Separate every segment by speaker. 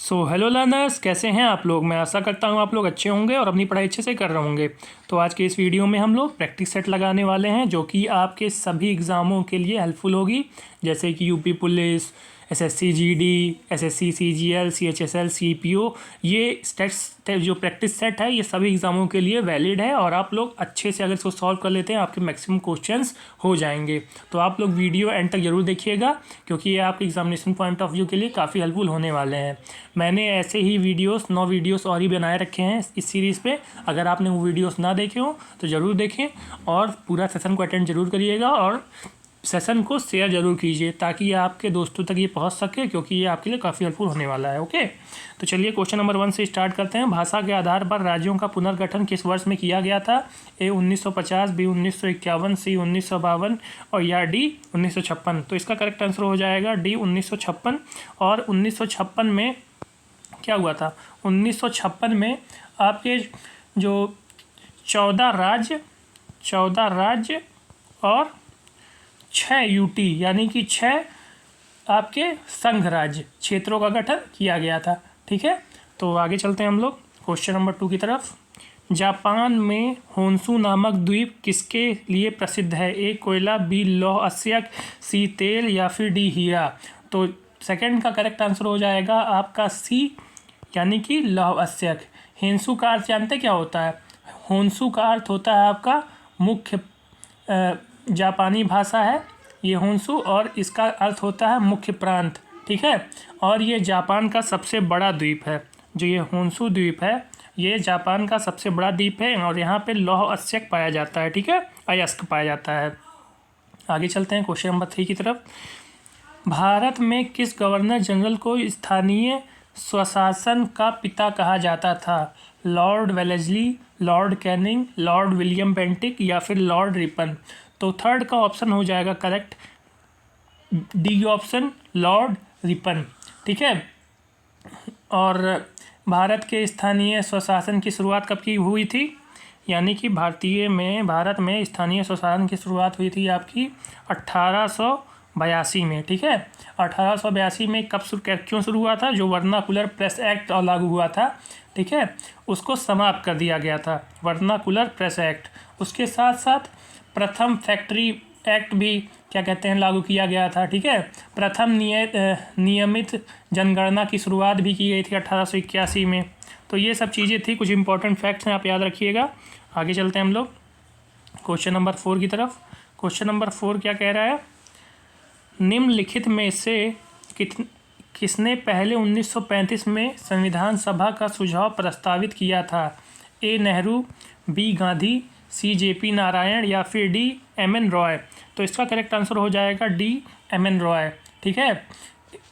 Speaker 1: Hello learners, कैसे हैं आप लोग। मैं आशा करता हूं आप लोग अच्छे होंगे और अपनी पढ़ाई अच्छे से कर रहे होंगे। तो आज के इस वीडियो में हम लोग प्रैक्टिस सेट लगाने वाले हैं जो कि आपके सभी एग्ज़ामों के लिए हेल्पफुल होगी, जैसे कि UP police, SSC GD, SSC CGL, CHSL, CPO. ये स्टेट्स जो प्रैक्टिस सेट है ये सभी एग्ज़ामों के लिए वैलिड है और आप लोग अच्छे से अगर इसको सॉल्व कर लेते हैं आपके मैक्सिमम क्वेश्चंस हो जाएंगे। तो आप लोग वीडियो एंड तक जरूर देखिएगा क्योंकि ये आपके एग्जामिनेशन पॉइंट ऑफ व्यू के लिए काफ़ी हेल्पफुल होने वाले हैं। मैंने ऐसे ही 9 वीडियोस और ही बनाए रखे हैं इस सीरीज़ पे। अगर आपने वो वीडियोस ना देखे हो तो ज़रूर देखें और पूरा सेशन को अटेंड जरूर करिएगा और सेशन को शेयर जरूर कीजिए ताकि आपके दोस्तों तक ये पहुंच सके, क्योंकि ये आपके लिए काफ़ी हेल्पफुल होने वाला है। ओके, तो चलिए क्वेश्चन नंबर 1 से स्टार्ट करते हैं। भाषा के आधार पर राज्यों का पुनर्गठन किस वर्ष में किया गया था? ए 1950, बी 1951, सी 1952 और या डी 1956। तो इसका करेक्ट आंसर हो जाएगा डी 1956। और 1956 में क्या हुआ था? 1956 में आपके जो 14 राज्य और 6 यूटी यानी कि 6 आपके संघ राज्य क्षेत्रों का गठन किया गया था। ठीक है, तो आगे चलते हैं हम लोग क्वेश्चन नंबर 2 की तरफ। जापान में होन्शु नामक द्वीप किसके लिए प्रसिद्ध है? ए कोयला, बी लौह अयस्क, सी तेल या फिर डी हीरा। तो सेकंड का करेक्ट आंसर हो जाएगा आपका सी यानी कि लौह अयस्क। होन्शु का अर्थ जानते क्या होता है? होन्शु का अर्थ होता है आपका मुख्य जापानी भाषा है ये होन्शु, और इसका अर्थ होता है मुख्य प्रांत। ठीक है, और ये जापान का सबसे बड़ा द्वीप है। जो ये होन्शु द्वीप है ये जापान का सबसे बड़ा द्वीप है और यहाँ पे लौह अयस्क पाया जाता है। ठीक है, अयस्क पाया जाता है। आगे चलते हैं क्वेश्चन नंबर 3 की तरफ। भारत में किस गवर्नर जनरल को स्थानीय स्वशासन का पिता कहा जाता था? Lord Wellesley, Lord Canning, Lord William Bentinck या फिर लॉर्ड रिपन। तो थर्ड का ऑप्शन हो जाएगा correct, D option, Lord Ripon. ठीक है, और भारत के स्थानीय स्वशासन की शुरुआत कब की हुई थी? यानी कि भारत में स्थानीय स्वशासन की शुरुआत हुई थी आपकी 1882 में। ठीक है, 1882 में क्यों शुरू हुआ था? जो वर्नाकुलर प्रेस एक्ट लागू हुआ था, ठीक है, उसको समाप्त कर दिया गया था, वर्नाकुलर प्रेस एक्ट। उसके साथ साथ प्रथम फैक्ट्री एक्ट भी क्या कहते हैं लागू किया गया था। ठीक है, प्रथम नियमित जनगणना की शुरुआत भी की गई थी 1881 में। तो ये सब चीज़ें थी, कुछ इंपॉर्टेंट फैक्ट्स हैं, आप याद रखिएगा। आगे चलते हैं हम लोग क्वेश्चन नंबर 4 की तरफ। क्वेश्चन नंबर 4 क्या कह रहा है? निम्नलिखित में से किसने पहले 1935 में संविधान सभा का सुझाव प्रस्तावित किया था? ए Nehru, B Gandhi, C JP Narayan या फिर डी एम.एन. रॉय। तो इसका करेक्ट आंसर हो जाएगा डी एम.एन. रॉय। ठीक है,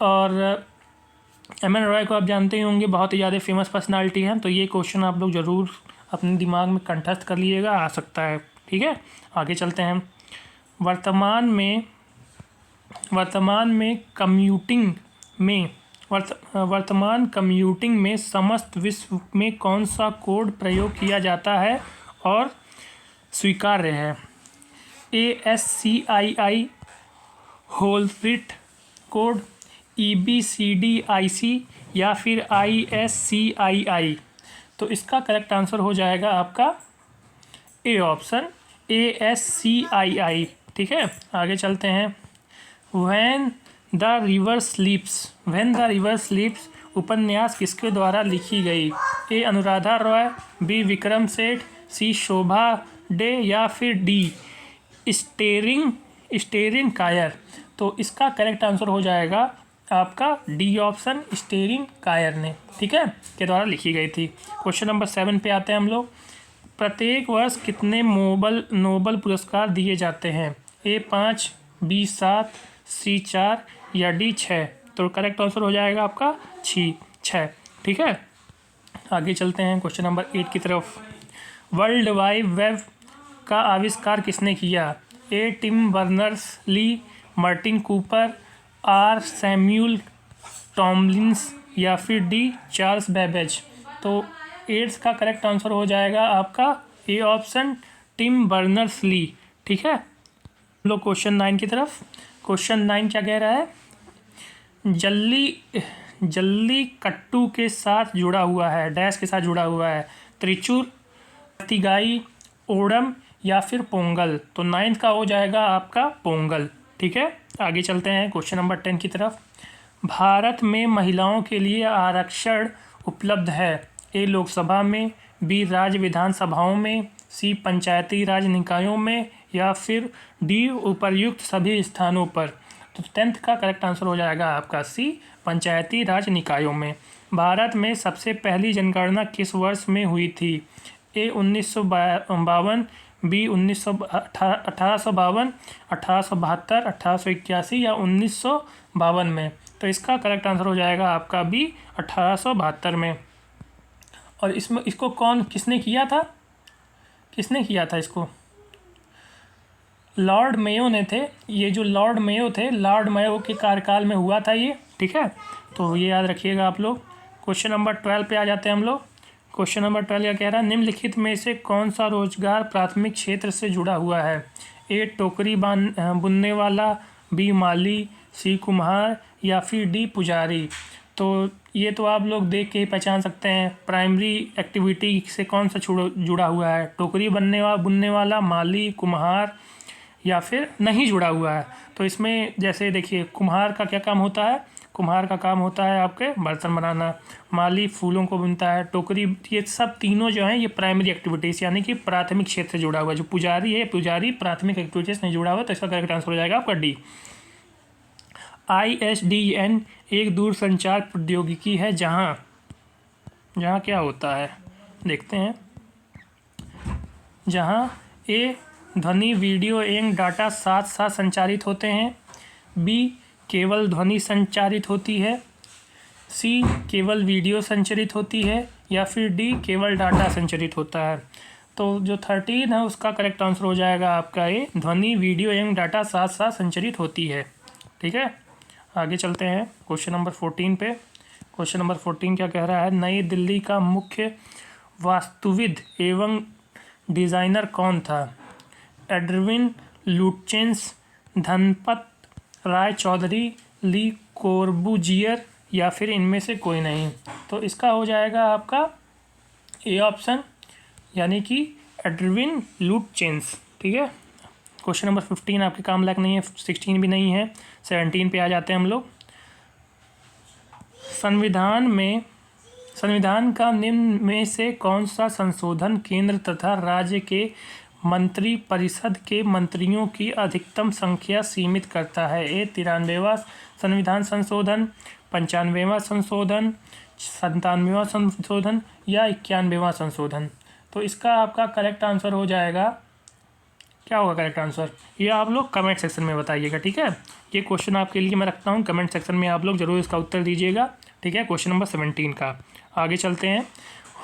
Speaker 1: और एम.एन. रॉय को आप जानते ही होंगे, बहुत ही ज़्यादा फेमस पर्सनालिटी है। तो ये क्वेश्चन आप लोग ज़रूर अपने दिमाग में कंठस्थ कर लीजिएगा, आ सकता है। ठीक है, आगे चलते हैं। वर्तमान कम्यूटिंग में समस्त विश्व में कौन सा कोड प्रयोग किया जाता है और स्वीकार्य है? ASCII होल्फिट कोड, EBCDIC या फिर ISCII। तो इसका करेक्ट आंसर हो जाएगा आपका ए ऑप्शन, ASCII। ठीक है, आगे चलते हैं। व्हेन द रिवर स्लीप्स उपन्यास किसके द्वारा लिखी गई? ए अनुराधा रॉय, बी विक्रम सेठ, सी शोभा डे या फिर डी स्टेरिन कायर। तो इसका करेक्ट आंसर हो जाएगा आपका डी ऑप्शन, स्टेरिन कायर ने, ठीक है, के द्वारा लिखी गई थी। क्वेश्चन नंबर 7 पे आते हैं हम लोग। प्रत्येक वर्ष कितने नोबल पुरस्कार दिए जाते हैं? ए 5, बी 7, सी 4 या डी 6। तो करेक्ट आंसर हो जाएगा आपका 6। ठीक है, आगे चलते हैं क्वेश्चन नंबर 8 की तरफ। वर्ल्ड वाइड वेब का आविष्कार किसने किया? A Tim Berners Lee, Martin Cooper, or Samuel Tomlins या फिर डी चार्ल्स बेबेज। तो 8 का करेक्ट आंसर हो जाएगा आपका ए ऑप्शन, टिम बर्नर्स-ली। ठीक है, हम लोग क्वेश्चन 9 की तरफ। क्वेश्चन 9 क्या कह रहा है? जल्लीकट्टू के साथ जुड़ा हुआ है, डैश के साथ जुड़ा हुआ है, त्रिचूर, कार्तिगाई, ओणम या फिर पोंगल। तो 9th का हो जाएगा आपका पोंगल। ठीक है, आगे चलते हैं क्वेश्चन नंबर 10 की तरफ। भारत में महिलाओं के लिए आरक्षण उपलब्ध है। ए लोकसभा में, बी राज्य विधानसभाओं में, सी पंचायती राज निकायों में या फिर डी उपर्युक्त सभी स्थानों पर। तो 10th का करेक्ट आंसर हो जाएगा आपका सी पंचायती राज निकायों में। भारत में सबसे पहली जनगणना किस वर्ष में हुई थी? ए 1952, बी 1852, 1872, 1881 या 1952 में। तो इसका करेक्ट आंसर हो जाएगा आपका बी 1872 में। और इसको किसने किया था? इसको लॉर्ड मेयो ने थे। ये जो लॉर्ड मेयो थे, लॉर्ड मेयो के कार्यकाल में हुआ था ये। ठीक है, तो ये याद रखिएगा आप लोग। क्वेश्चन नंबर 12 पे आ जाते हैं हम लोग। क्वेश्चन नंबर 12 क्या कह रहा है? निम्नलिखित में से कौन सा रोजगार प्राथमिक क्षेत्र से जुड़ा हुआ है? ए टोकरी बुनने वाला, बी माली, सी कुम्हार या फिर डी पुजारी। तो ये तो आप लोग देख के ही पहचान सकते हैं प्राइमरी एक्टिविटी से कौन सा जुड़ा हुआ है। टोकरी बुनने वाला, माली, कुम्हार या फिर नहीं जुड़ा हुआ है। तो इसमें जैसे देखिए, कुम्हार का क्या काम होता है? कुम्हार का काम होता है आपके बर्तन बनाना। माली फूलों को बुनता है। टोकरी, ये सब तीनों जो हैं ये प्राइमरी एक्टिविटीज़ यानी कि प्राथमिक क्षेत्र से जुड़ा हुआ है। जो पुजारी है, पुजारी प्राथमिक एक्टिविटीज़ नहीं जुड़ा हुआ, तो इसका करेक्ट आंसर हो जाएगा आपका डी। ISDN एक दूरसंचार प्रौद्योगिकी है जहाँ क्या होता है देखते हैं। जहाँ ए ध्वनि, वीडियो एवं डाटा साथ साथ संचारित होते हैं, बी केवल ध्वनि संचारित होती है, सी केवल वीडियो संचारित होती है या फिर डी केवल डाटा संचारित होता है। तो जो 13 है उसका करेक्ट आंसर हो जाएगा आपका ए ध्वनि, वीडियो एवं डाटा साथ साथ संचारित होती है। ठीक है, आगे चलते हैं क्वेश्चन नंबर 14 पे। क्वेश्चन नंबर 14 क्या कह रहा है? नई दिल्ली का मुख्य वास्तुविद एवं डिज़ाइनर कौन था? एडविन लुट्येंस, धनपत राय चौधरी, ली कोर्बुजियर या फिर इनमें से कोई नहीं। तो इसका हो जाएगा आपका ए ऑप्शन यानी कि एडविन लुट्येंस। ठीक है, क्वेश्चन नंबर 15 आपके काम लायक नहीं है, 16 भी नहीं है। 17 पे आ जाते हैं हम लोग। संविधान का निम्न में से कौन सा संशोधन केंद्र तथा राज्य के मंत्री परिषद के मंत्रियों की अधिकतम संख्या सीमित करता है? ए 93वां संविधान संशोधन, 95वां संशोधन, 97वां संशोधन या 91वां संशोधन। तो इसका आपका करेक्ट आंसर हो जाएगा, क्या होगा करेक्ट आंसर? ये आप लोग कमेंट सेक्शन में बताइएगा। ठीक है, ये क्वेश्चन आपके लिए मैं रखता हूँ, कमेंट सेक्शन में आप लोग जरूर इसका उत्तर दीजिएगा। ठीक है, क्वेश्चन नंबर 17 का आगे चलते हैं।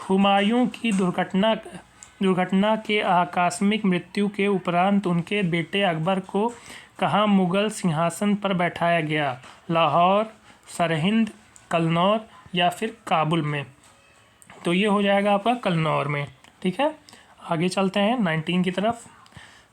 Speaker 1: हुमायूं की दुर्घटना के आकस्मिक मृत्यु के उपरांत उनके बेटे अकबर को कहाँ मुगल सिंहासन पर बैठाया गया? लाहौर, सरहिंद, कन्नौज या फिर काबुल में। तो ये हो जाएगा आपका कन्नौज में। ठीक है, आगे चलते हैं 19 की तरफ।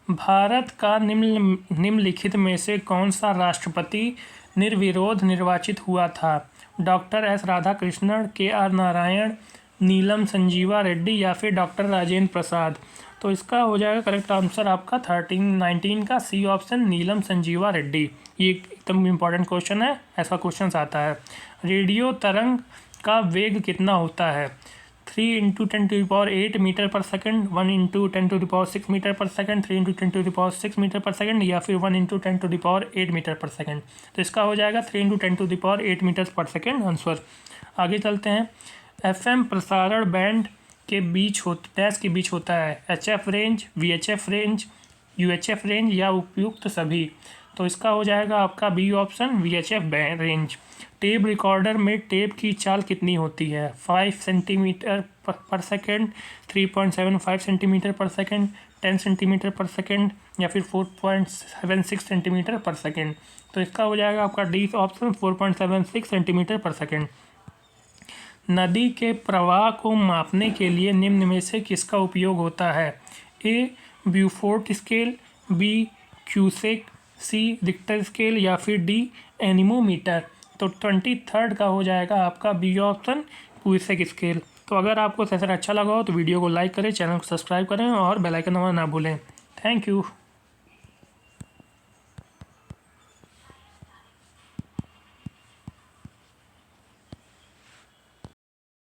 Speaker 1: भारत का निम्नलिखित में से कौन सा राष्ट्रपति निर्विरोध निर्वाचित हुआ था? Doctor S Radhakrishnan, KR Narayan, Neelam Sanjiva Reddy या फिर डॉक्टर राजेंद्र प्रसाद। तो इसका हो जाएगा करेक्ट आंसर आपका 19 का सी ऑप्शन, नीलम संजीवा रेड्डी। ये एकदम इम्पॉर्टेंट क्वेश्चन है, ऐसा क्वेश्चन आता है। रेडियो तरंग का वेग कितना होता है? 3 × 10⁸ मीटर पर सेकंड, 1 × 10⁶ मीटर पर सेकंड, 3 × 10⁶ मीटर पर सेकंड या फिर 1 × 10⁸ मीटर पर सेकंड। तो इसका हो जाएगा 3 × 10⁸ मीटर पर सेकंड आंसर। आगे चलते हैं। FM प्रसारण बैंड के बीच होता है? HF range, VHF range, UHF range या उपयुक्त सभी। तो इसका हो जाएगा आपका B option, VHF range. Tape recorder में टेप की चाल कितनी होती है? 5 centimetre per second, 3.75 centimetre per second, 10 centimetre per second या फिर 4.76 सेंटीमीटर पर सेकेंड। तो इसका हो जाएगा आपका D option, 4.76 centimetre per second. नदी के प्रवाह को मापने के लिए निम्न में से किसका उपयोग होता है? ए ब्यूफोर्ट स्केल, बी क्यूसेक, सी रिक्टर स्केल या फिर डी एनीमोमीटर। तो 23rd का हो जाएगा आपका बी ऑप्शन, क्यूसेक स्केल। तो अगर आपको सेशन अच्छा लगा हो तो वीडियो को लाइक करें, चैनल को सब्सक्राइब करें और बेल आइकन दबाना ना भूलें। Thank you.